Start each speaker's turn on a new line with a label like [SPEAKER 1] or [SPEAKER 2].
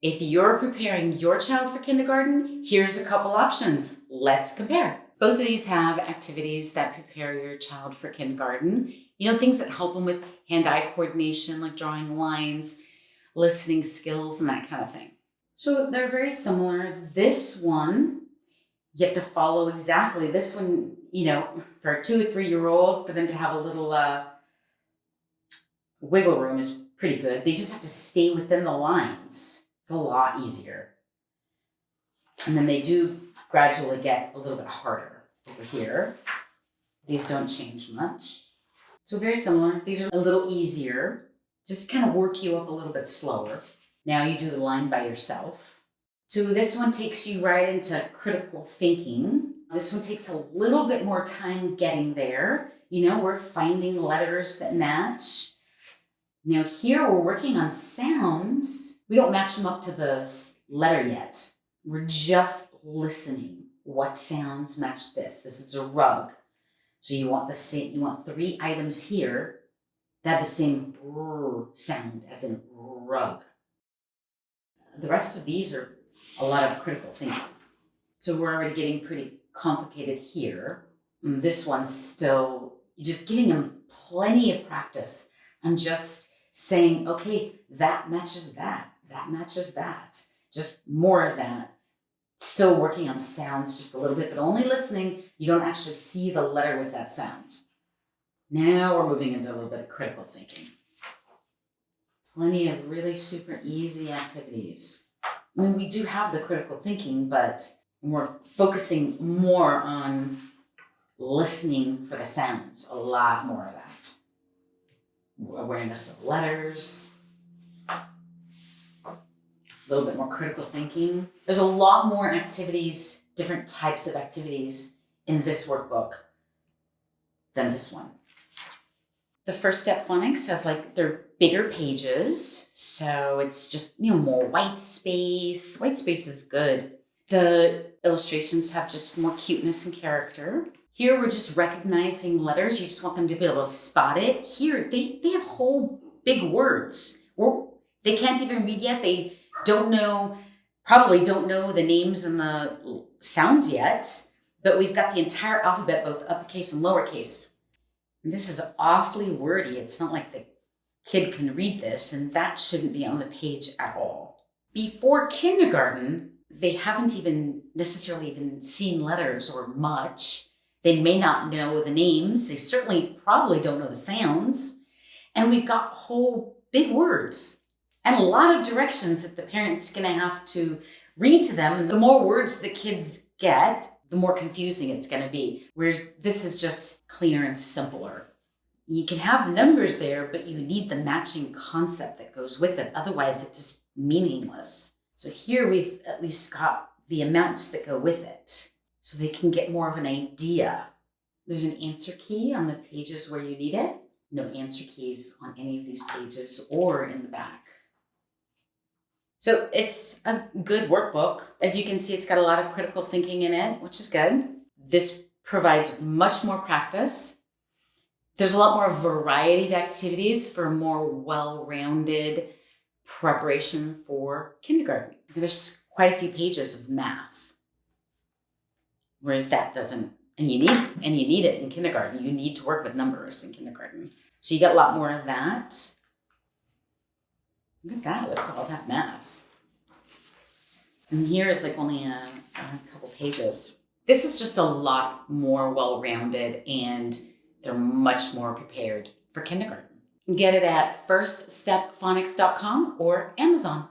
[SPEAKER 1] If you're preparing your child for kindergarten, here's a couple options. Let's compare. Both of these have activities that prepare your child for kindergarten. Things that help them with hand-eye coordination, like drawing lines, listening skills, and that kind of thing. So they're very similar. This one, you have to follow exactly. This one, for a 2 or 3-year-old, for them to have a little wiggle room is pretty good. They just have to stay within the lines. It's a lot easier. And then they do gradually get a little bit harder over here. These don't change much. So very similar. These are a little easier. Just kind of work you up a little bit slower. Now you do the line by yourself. So this one takes you right into critical thinking. This one takes a little bit more time getting there. We're finding letters that match. Now here we're working on sounds. We don't match them up to the letter yet. We're just listening. What sounds match this? This is a rug. So you want 3 items here that have the same sound as in rug. The rest of these are a lot of critical thinking. So we're already getting pretty complicated here. And this one's still just giving them plenty of practice on just saying, okay, that matches that, that matches that. Just more of that. Still working on the sounds just a little bit, but only listening. You don't actually see the letter with that sound. Now we're moving into a little bit of critical thinking. Plenty of really super easy activities. We do have the critical thinking, but we're focusing more on listening for the sounds. A lot more of that. Awareness of letters. A little bit more critical thinking. There's a lot more activities, different types of activities in this workbook than this one. The First Step Phonics has they're bigger pages. So it's just, more white space. White space is good. The illustrations have just more cuteness and character. Here we're just recognizing letters. You just want them to be able to spot it. Here, they have whole big words. They can't even read yet. They probably don't know the names and the sounds yet, but we've got the entire alphabet, both uppercase and lowercase. And this is awfully wordy. It's not like the kid can read this, and that shouldn't be on the page at all. Before kindergarten, they haven't even necessarily even seen letters or much. They may not know the names. They certainly probably don't know the sounds. And we've got whole big words. And a lot of directions that the parent's going to have to read to them. And the more words the kids get, the more confusing it's going to be. Whereas this is just cleaner and simpler. You can have the numbers there, but you need the matching concept that goes with it. Otherwise, it's just meaningless. So here we've at least got the amounts that go with it, so they can get more of an idea. There's an answer key on the pages where you need it. No answer keys on any of these pages or in the back. So it's a good workbook. As you can see, it's got a lot of critical thinking in it, which is good. This provides much more practice. There's a lot more variety of activities for a more well-rounded preparation for kindergarten. There's quite a few pages of math, whereas that doesn't. And you need it in kindergarten. You need to work with numbers in kindergarten. So you get a lot more of that. Look at that. Look at all that math. And here is only a couple pages. This is just a lot more well-rounded, and they're much more prepared for kindergarten. Get it at firststepphonics.com or Amazon.